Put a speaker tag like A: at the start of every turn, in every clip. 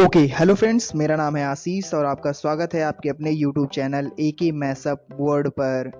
A: Okay hello friends, मेरा नाम है आशीष और आपका स्वागत है आपके अपने YouTube channel AK mashup world पर।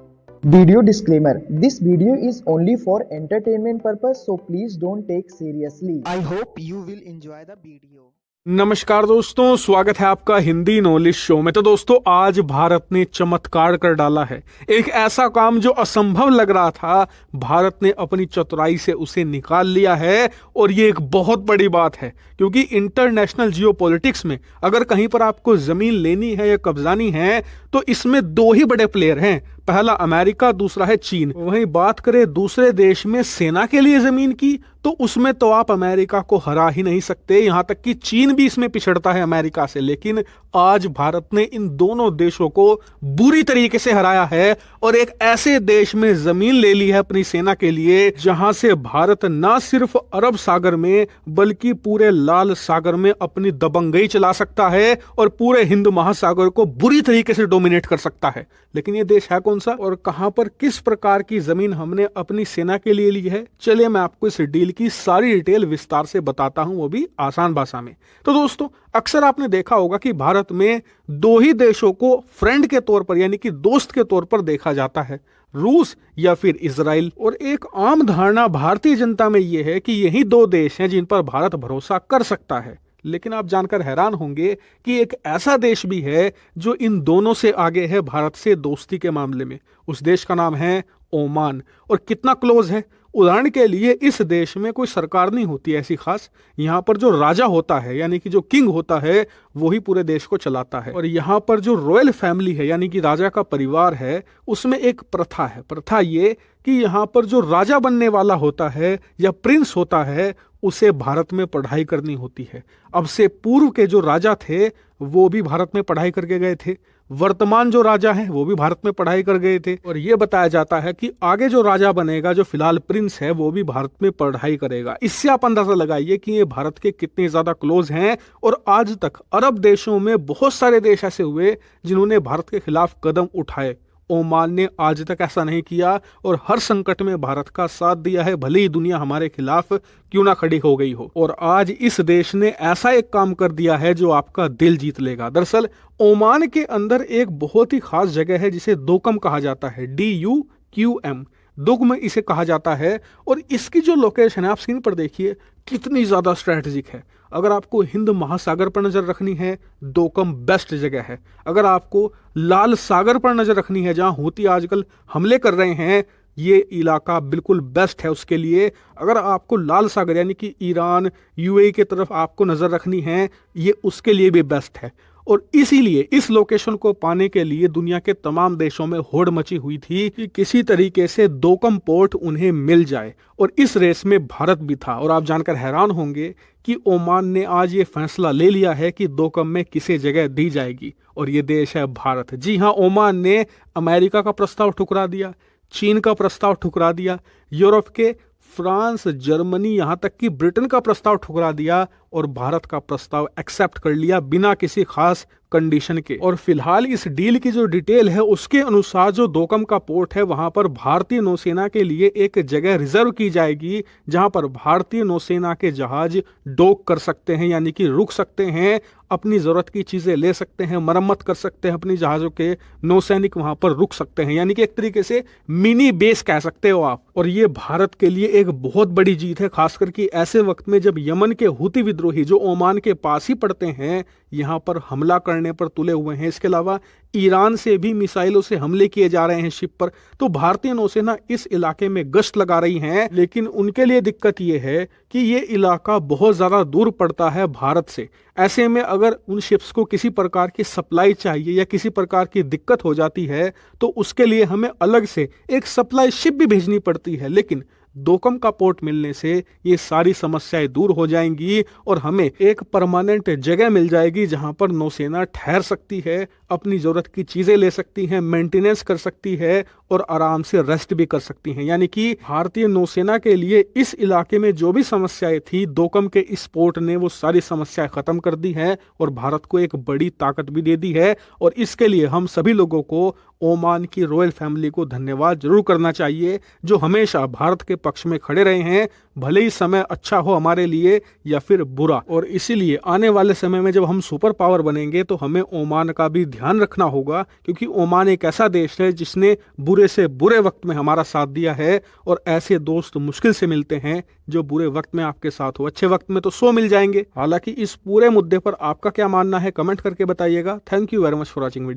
A: Video disclaimer, this video is only for entertainment purpose, so please don't take seriously. I hope you will enjoy the video.
B: नमस्कार दोस्तों, स्वागत है आपका हिंदी नॉलेज शो में। तो दोस्तों, आज भारत ने चमत्कार कर डाला है। एक ऐसा काम जो असंभव लग रहा था, भारत ने अपनी चतुराई से उसे निकाल लिया है। और ये एक बहुत बड़ी बात है, क्योंकि इंटरनेशनल जियोपॉलिटिक्स में अगर कहीं पर आपको जमीन लेनी है या कब्जानी है तो इसमें दो ही बड़े प्लेयर हैं, पहला अमेरिका, दूसरा है चीन। वहीं बात करें दूसरे देश में सेना के लिए जमीन की, तो उसमें तो आप अमेरिका को हरा ही नहीं सकते। यहां तक कि चीन भी इसमें पिछड़ता है अमेरिका से। लेकिन आज भारत ने इन दोनों देशों को बुरी तरीके से हराया है और एक ऐसे देश में जमीन ले ली है अपनी सेना के लिए, जहां से भारत ना सिर्फ अरब सागर में बल्कि पूरे लाल सागर में अपनी दबंगई चला सकता है और पूरे हिंद महासागर को बुरी तरीके से डोमिनेट कर सकता है। लेकिन ये देश है कौन सा और कहां पर, किस प्रकार की जमीन हमने अपनी सेना के लिए ली है, चलिए मैं आपको इस डील की सारी डिटेल विस्तार से बताता हूं, वो भी आसान भाषा में। तो दोस्तों, अक्सर आपने देखा होगा कि भारत में दो ही देशों को फ्रेंड के तौर पर यानी कि दोस्त के तौर पर देखा जाता है, रूस या फिर इजराइल। और एक आम धारणा भारतीय जनता में यह है कि यही दो देश हैं जिन पर भारत भरोसा कर सकता है। लेकिन आप जानकर हैरान होंगे कि एक ऐसा देश भी है जो इन दोनों से आगे है भारत से दोस्ती के मामले में। उस देश का नाम है ओमान। और कितना क्लोज है, उदाहरण के लिए इस देश में कोई सरकार नहीं होती ऐसी खास। यहाँ पर जो राजा होता है यानी कि जो किंग होता है वो ही पूरे देश को चलाता है। और यहाँ पर जो रॉयल फैमिली है यानी कि राजा का परिवार है, उसमें एक प्रथा है। प्रथा ये कि यहाँ पर जो राजा बनने वाला होता है या प्रिंस होता है उसे भारत में पढ़ाई करनी होती है। अब से पूर्व के जो राजा थे वो भी भारत में पढ़ाई करके गए थे, वर्तमान जो राजा हैं वो भी भारत में पढ़ाई कर गए थे। और ये बताया जाता है कि आगे जो राजा बनेगा, जो फिलहाल प्रिंस है, वो भी भारत में पढ़ाई करेगा। इससे आप अंदाजा लगाइए कि ये भारत के कितने ज्यादा क्लोज हैं। और आज तक अरब देशों में बहुत सारे देश ऐसे हुए जिन्होंने भारत के खिलाफ कदम उठाए। ओमान ने आज तक ऐसा नहीं किया और हर संकट में भारत का साथ दिया है, भले ही दुनिया हमारे खिलाफ क्यों ना खड़ी हो गई हो। और आज इस देश ने ऐसा एक काम कर दिया है जो आपका दिल जीत लेगा। दरअसल ओमान के अंदर एक बहुत ही खास जगह है जिसे दोकम कहा जाता है, DUQM, दुग्म इसे कहा जाता है। और इसकी जो लोकेशन है आप स्क्रीन पर देखिए, कितनी ज्यादा स्ट्रेटेजिक है। अगर आपको हिंद महासागर पर नजर रखनी है, दोकम बेस्ट जगह है। अगर आपको लाल सागर पर नजर रखनी है, जहां हूती आजकल हमले कर रहे हैं, ये इलाका बिल्कुल बेस्ट है उसके लिए। अगर आपको लाल सागर यानी कि ईरान, UAE की तरफ आपको नजर रखनी है, ये उसके लिए भी बेस्ट है। और इसीलिए इस लोकेशन को पाने के लिए दुनिया के तमाम देशों में होड़ मची हुई थी कि किसी तरीके से दोकम पोर्ट उन्हें मिल जाए। और इस रेस में भारत भी था। और आप जानकर हैरान होंगे कि ओमान ने आज ये फैसला ले लिया है कि दोकम में किसे जगह दी जाएगी, और ये देश है भारत। जी हाँ, ओमान ने अमेरिका का प्रस्ताव ठुकरा दिया, चीन का प्रस्ताव ठुकरा दिया, यूरोप के फ्रांस, जर्मनी, यहां तक कि ब्रिटेन का प्रस्ताव ठुकरा दिया और भारत का प्रस्ताव एक्सेप्ट कर लिया बिना किसी खास कंडीशन के। और फिलहाल इस डील की जो डिटेल है उसके अनुसार जो दोकम का पोर्ट है वहां पर भारतीय नौसेना के लिए एक जगह रिजर्व की जाएगी, जहां पर भारतीय नौसेना के जहाज डॉक कर सकते हैं यानी कि रुक सकते हैं, अपनी जरूरत की चीजें ले सकते हैं, मरम्मत कर सकते हैं अपनी जहाजों के, नौसैनिक वहां पर रुक सकते हैं, यानी कि एक तरीके से मिनी बेस कह सकते हो आप। और ये भारत के लिए एक बहुत बड़ी जीत है, खासकर कि ऐसे वक्त में जब यमन के हूती विद्रोही जो ओमान के पास ही पड़ते हैं यहां पर हमला करने पर तुले हुए हैं। इसके अलावा ईरान से भी मिसाइलों से हमले किए जा रहे हैं शिप पर। तो भारतीय नौसेना इस इलाके में गश्त लगा रही है। लेकिन उनके लिए दिक्कत यह है कि ये इलाका बहुत ज्यादा दूर पड़ता है भारत से। ऐसे में अगर उन शिप्स को किसी प्रकार की सप्लाई चाहिए या किसी प्रकार की दिक्कत हो जाती है तो उसके लिए हमें अलग से एक सप्लाई शिप भी भेजनी पड़ती है। लेकिन दोकम का पोर्ट मिलने से ये सारी समस्याएं दूर हो जाएंगी और हमें एक परमानेंट जगह मिल जाएगी जहां पर नौसेना ठहर सकती है, अपनी जरूरत की चीजें ले सकती हैं, मेंटेनेंस कर सकती है और आराम से रेस्ट भी कर सकती हैं। यानी कि भारतीय नौसेना के लिए इस इलाके में जो भी समस्याएं थी, दोकम के इस पोर्ट ने वो सारी समस्याएं खत्म कर दी है और भारत को एक बड़ी ताकत भी दे दी है। और इसके लिए हम सभी लोगों को ओमान की रॉयल फैमिली को धन्यवाद जरूर करना चाहिए, जो हमेशा भारत के पक्ष में खड़े रहे हैं, भले ही समय अच्छा हो हमारे लिए या फिर बुरा। और इसीलिए आने वाले समय में जब हम सुपर पावर बनेंगे तो हमें ओमान का भी ध्यान रखना होगा, क्योंकि ओमान एक ऐसा देश है जिसने बुरे से बुरे वक्त में हमारा साथ दिया है। और ऐसे दोस्त मुश्किल से मिलते हैं जो बुरे वक्त में आपके साथ हो, अच्छे वक्त में तो 100 मिल जाएंगे। हालांकि इस पूरे मुद्दे पर आपका क्या मानना है कमेंट करके बताइएगा। Thank you very much for watching video.